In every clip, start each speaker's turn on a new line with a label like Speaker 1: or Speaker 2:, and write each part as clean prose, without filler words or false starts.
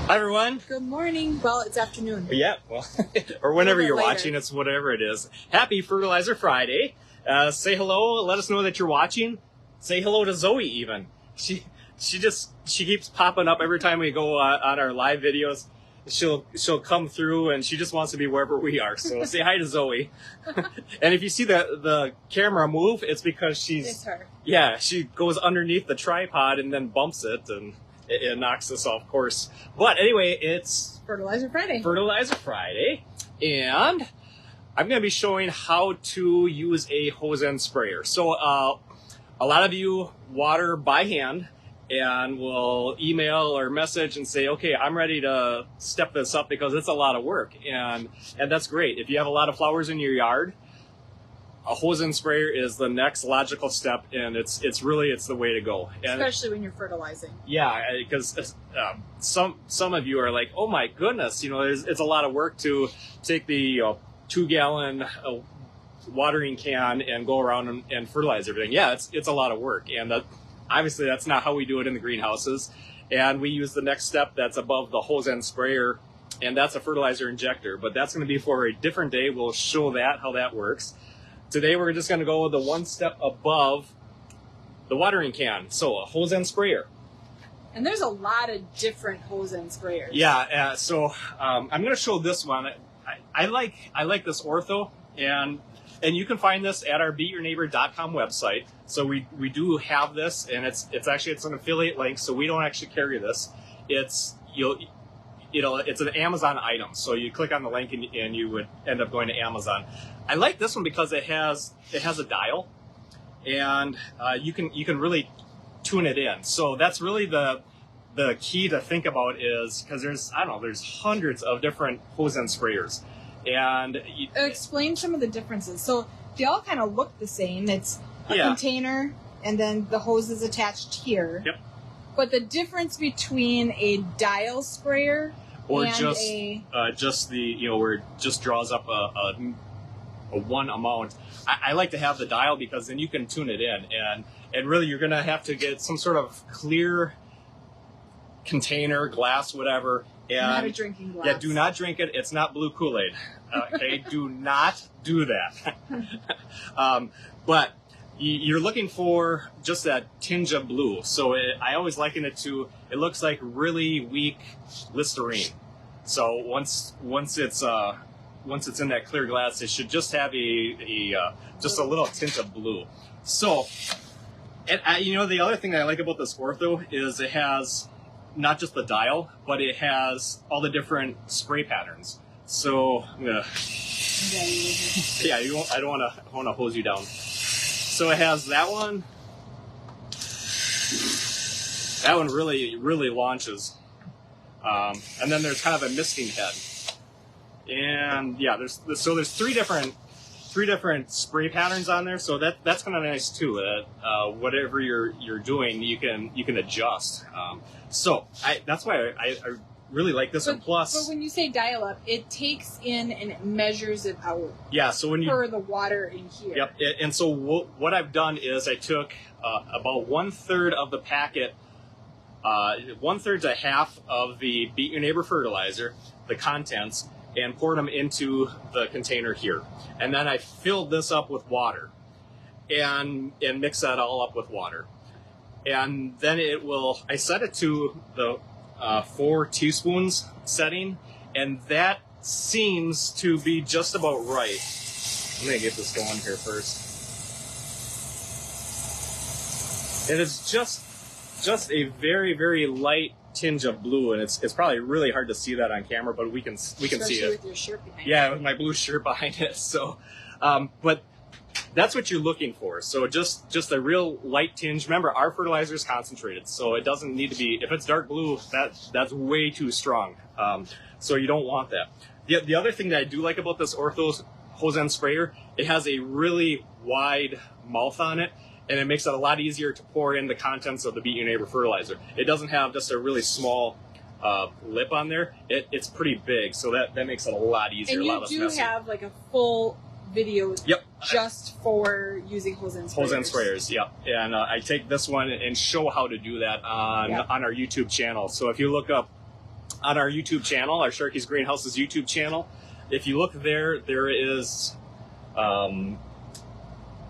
Speaker 1: Hi everyone.
Speaker 2: Good morning. Well, it's afternoon.
Speaker 1: Yeah, well, or whenever you're
Speaker 2: later.
Speaker 1: watching, it's whatever it is. Happy Fertilizer Friday. Say hello. Let us know that you're watching. Say hello to Zoe even. She keeps popping up every time we go on our live videos. She'll come through and she just wants to be wherever we are. So say hi to Zoe. And if you see the camera move, it's because
Speaker 2: It's her.
Speaker 1: Yeah, she goes underneath the tripod and then bumps it and it knocks us off course. But anyway, it's
Speaker 2: Fertilizer Friday.
Speaker 1: Fertilizer Friday, and I'm going to be showing how to use a hose end sprayer. So a lot of you water by hand and will email or message and say, okay, I'm ready to step this up because it's a lot of work. And that's great. If you have a lot of flowers in your yard, a hose end sprayer is the next logical step, and it's the way to go. And
Speaker 2: especially when you're fertilizing.
Speaker 1: Yeah, because some of you are like, oh my goodness, it's a lot of work to take the 2-gallon watering can and go around and fertilize everything. Yeah, it's a lot of work, and obviously that's not how we do it in the greenhouses. And we use the next step that's above the hose end sprayer, and that's a fertilizer injector. But that's going to be for a different day. We'll show how that works. Today we're just going to go the one step above the watering can. So a hose end sprayer.
Speaker 2: And there's a lot of different hose end sprayers.
Speaker 1: Yeah, so I'm going to show this one. I like this Ortho, and you can find this at our beatyourneighbor.com website. So we do have this, and it's an affiliate link, so we don't actually carry this. It's an Amazon item, so you click on the link and you would end up going to Amazon. I like this one because it has a dial, and you can really tune it in. So that's really the key to think about, is because there's hundreds of different hose end sprayers, and
Speaker 2: explain some of the differences. So they all kind of look the same. It's a container, and then the hose is attached here.
Speaker 1: Yep.
Speaker 2: But the difference between a dial sprayer
Speaker 1: or
Speaker 2: and
Speaker 1: just the where it just draws up a one amount. I like to have the dial because then you can tune it in, and really you're gonna have to get some sort of clear container, glass, whatever. And
Speaker 2: not a drinking glass.
Speaker 1: Yeah, do not drink it. It's not blue Kool-Aid. Okay, do not do that. But you're looking for just that tinge of blue. So I always liken it to, it looks like really weak Listerine. So once it's in that clear glass, it should just have just a little tint of blue. So, and the other thing that I like about this Ortho is it has not just the dial, but it has all the different spray patterns. So I'm gonna, yeah, I don't want to hose you down. So it has that one. That one really launches, and then there's kind of a misting head. And yeah, there's three different spray patterns on there, so that's kind of nice too. Whatever you're doing, you can adjust. So that's why I really like this one. Plus,
Speaker 2: but when you say dial up, it takes in and it measures it out.
Speaker 1: Yeah, so when
Speaker 2: for the water in here.
Speaker 1: Yep. And so what I've done is I took about 1/3 of the packet, 1/3 to half of the Beat Your Neighbor fertilizer, the contents, and poured them into the container here. And then I filled this up with water and mixed that all up with water. And then I set it to the 4 teaspoons setting, and that seems to be just about right. I'm gonna get this going here first. And it's just a very, very light tinge of blue, and it's probably really hard to see that on camera, but we can see it.
Speaker 2: With your shirt behind
Speaker 1: it. With my blue shirt behind it. So, but that's what you're looking for. So just a real light tinge. Remember, our fertilizer is concentrated, so it doesn't need to be. If it's dark blue, that's way too strong. So you don't want that. The other thing that I do like about this Ortho hose end sprayer, it has a really wide mouth on it, and it makes it a lot easier to pour in the contents of the Beat Your Neighbor fertilizer. It doesn't have just a really small lip on there. It's pretty big, so that makes it a lot easier, a lot less messy.
Speaker 2: And you do have like a full video just for using hose end sprayers.
Speaker 1: Hose end sprayers, yep. And I take this one and show how to do that on our YouTube channel. So if you look up on our YouTube channel, our Sharky's Greenhouse's YouTube channel. If you look there, there is 1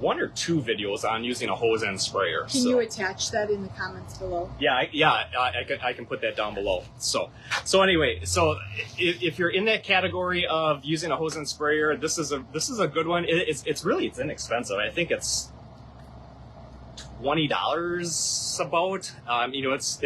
Speaker 1: or 2 videos on using a hose and sprayer.
Speaker 2: Can you attach that in the comments below?
Speaker 1: Yeah, I can put that down below. So anyway, so if you're in that category of using a hose and sprayer, this is a good one. It's inexpensive. I think it's $20 about. You know, it's.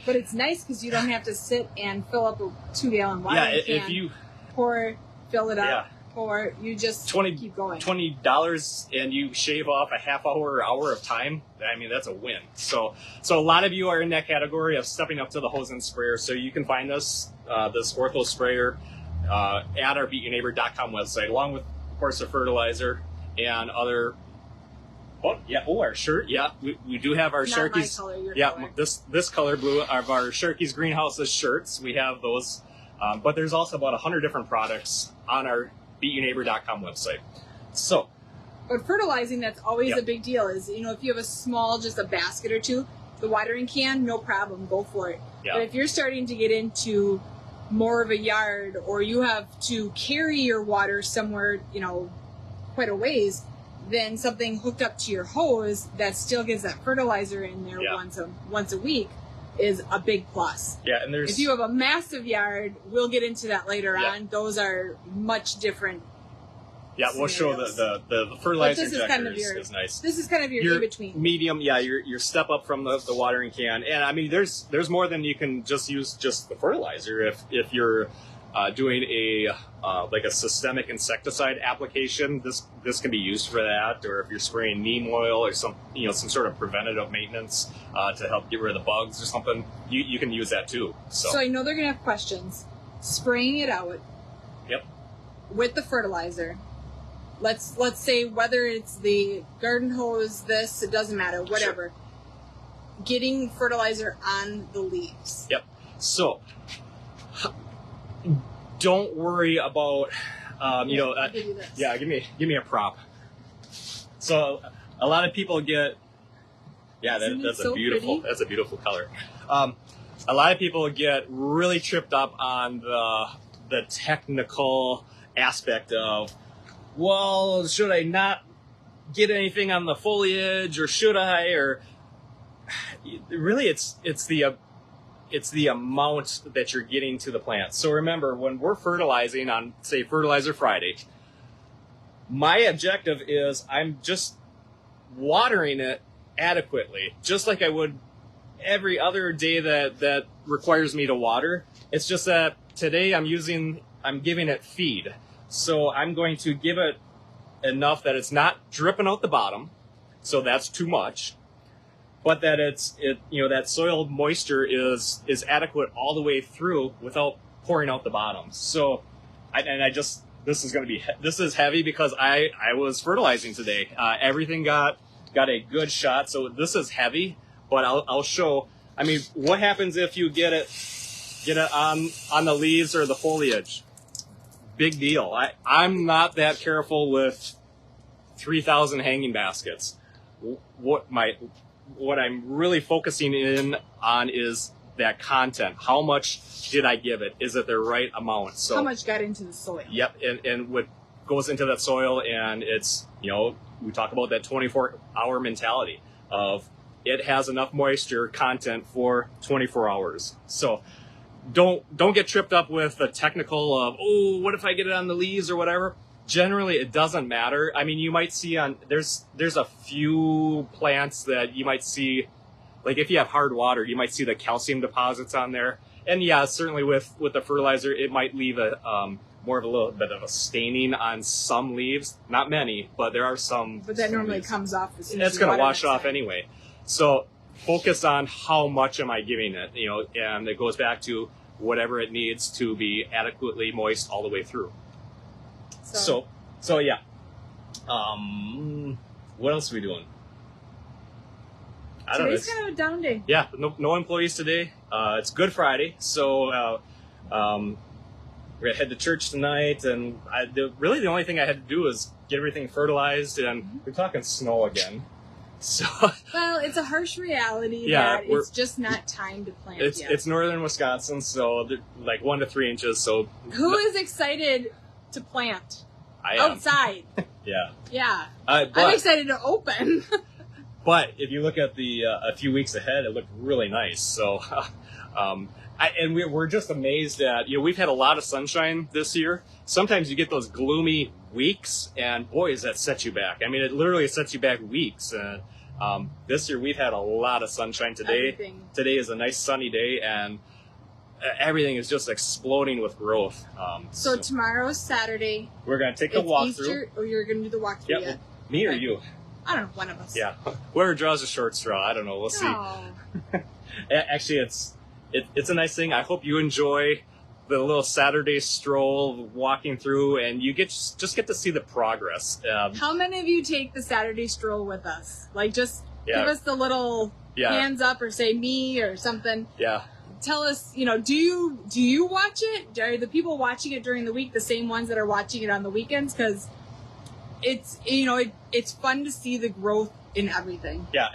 Speaker 2: But it's nice because you don't have to sit and fill up a 2-gallon watering can.
Speaker 1: If you
Speaker 2: pour, fill it up.
Speaker 1: Yeah.
Speaker 2: Or you just keep going.
Speaker 1: $20 and you shave off a half hour or hour of time. I mean, that's a win. So a lot of you are in that category of stepping up to the hose and sprayer. So you can find this Ortho sprayer at our beatyourneighbor.com website, along with, of course, the fertilizer and other. Our shirt. Yeah, we do have our Sharky's.
Speaker 2: Not my color, your
Speaker 1: color. This color blue of our Sharky's Greenhouse's shirts. We have those, but there's also about 100 different products on our beatyourneighbor.com website. So,
Speaker 2: but fertilizing, that's always a big deal. Is, you know, if you have a small, just a basket or 2, the watering can, no problem, go for it.
Speaker 1: Yeah.
Speaker 2: But if you're starting to get into more of a yard, or you have to carry your water somewhere, you know, quite a ways, then something hooked up to your hose that still gets that fertilizer in there once a week is a big plus.
Speaker 1: Yeah, and
Speaker 2: if you have a massive yard, we'll get into that later on. Those are much different. Yeah,
Speaker 1: we'll show the fertilizer injector is nice.
Speaker 2: This is kind of your in-between.
Speaker 1: Medium, your step up from the watering can. And I mean, there's more than you can just use just the fertilizer. If you're doing a like a systemic insecticide application, this can be used for that. Or if you're spraying neem oil or some sort of preventative maintenance to help get rid of the bugs or something, you can use that too. So
Speaker 2: I know they're gonna have questions. Spraying it out.
Speaker 1: Yep.
Speaker 2: With the fertilizer. Let's say whether it's the garden hose, it doesn't matter, whatever. Sure. Getting fertilizer on the leaves.
Speaker 1: Yep. So don't worry about give me a prop. So a lot of people get that's a beautiful color. A lot of people get really tripped up on the technical aspect of, well, should I not get anything on the foliage, or should I? Or really, it's the amount that you're getting to the plant. So remember, when we're fertilizing on, say, Fertilizer Friday, my objective is I'm just watering it adequately, just like I would every other day that requires me to water. It's just that today I'm giving it feed. So I'm going to give it enough that it's not dripping out the bottom, so that's too much, but that that soil moisture is adequate all the way through without pouring out the bottom. So, this is heavy because I was fertilizing today. Everything got a good shot, so this is heavy, but I'll show. I mean, what happens if you get it on the leaves or the foliage? Big deal. I'm not that careful with 3,000 hanging baskets. What I'm really focusing in on is that content. How much did I give it? Is it the right amount? So
Speaker 2: how much got into the soil?
Speaker 1: Yep, and what goes into that soil, and it's, we talk about that 24-hour mentality of it has enough moisture content for 24 hours. So don't get tripped up with the technical of, oh, what if I get it on the leaves or whatever. Generally, it doesn't matter. I mean, you might see there's a few plants that you might see, like if you have hard water, you might see the calcium deposits on there. And yeah, certainly with the fertilizer, it might leave more of a little bit of a staining on some leaves. Not many, but there are some.
Speaker 2: But that normally comes off as soon
Speaker 1: as it's going to wash off anyway. So focus on how much am I giving it, and it goes back to whatever it needs to be adequately moist all the way through. So yeah. What else are we doing?
Speaker 2: Today's kind of a down day.
Speaker 1: Yeah, no employees today. It's Good Friday, so we're gonna head to church tonight, and the only thing I had to do was get everything fertilized, and we're talking snow again. So
Speaker 2: well, it's a harsh reality
Speaker 1: Yeah,
Speaker 2: that it's just not time to plant yet.
Speaker 1: it's northern Wisconsin, so like 1 to 3 inches. So
Speaker 2: who is excited to plant
Speaker 1: I am.
Speaker 2: outside?
Speaker 1: Yeah.
Speaker 2: Yeah,
Speaker 1: But,
Speaker 2: I'm excited to open.
Speaker 1: But if you look at the a few weeks ahead, it looked really nice. So, and we're just amazed that we've had a lot of sunshine this year. Sometimes you get those gloomy weeks, and boy, does that set you back. I mean, it literally sets you back weeks. And this year we've had a lot of sunshine today.
Speaker 2: Everything.
Speaker 1: Today is a nice sunny day, and everything is just exploding with growth.
Speaker 2: So tomorrow's Saturday.
Speaker 1: We're gonna take the
Speaker 2: It's
Speaker 1: walkthrough.
Speaker 2: Easter, or you're gonna do the walkthrough
Speaker 1: Yep.
Speaker 2: yet?
Speaker 1: Me or you?
Speaker 2: I don't know, one of us.
Speaker 1: Yeah. Whoever draws the short straw, I don't know. We'll see.
Speaker 2: Oh.
Speaker 1: Actually, it's a nice thing. I hope you enjoy the little Saturday stroll, walking through, and you just get to see the progress.
Speaker 2: How many of you take the Saturday stroll with us? Like, just
Speaker 1: Yeah.
Speaker 2: give us the little hands up, or say me or something.
Speaker 1: Yeah.
Speaker 2: Tell us, do you watch it? Are the people watching it during the week the same ones that are watching it on the weekends? Because it's it's fun to see the growth in everything.
Speaker 1: Yeah,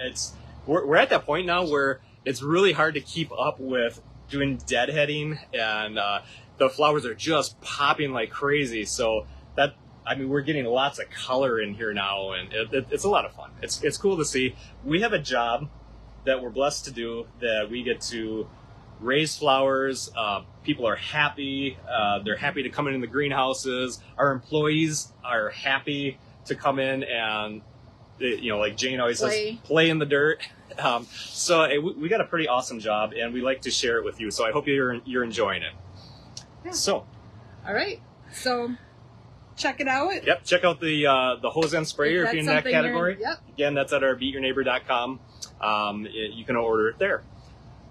Speaker 1: we're at that point now where it's really hard to keep up with doing deadheading, and the flowers are just popping like crazy. So we're getting lots of color in here now, and it's a lot of fun. It's cool to see. We have a job that we're blessed to do, that we get to raise flowers. People are happy. They're happy to come in the greenhouses. Our employees are happy to come in and, like Jane always says, play in the dirt. So we got a pretty awesome job, and we like to share it with you. So I hope you're enjoying it.
Speaker 2: Yeah.
Speaker 1: So,
Speaker 2: all right. So check it out.
Speaker 1: Yep. Check out the hose end sprayer if you're in that category.
Speaker 2: Yep.
Speaker 1: Again, that's at our beatyourneighbor.com. You can order it there.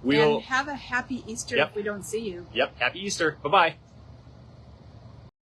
Speaker 2: And have a happy Easter if we don't see you.
Speaker 1: Yep. Happy Easter. Bye-bye.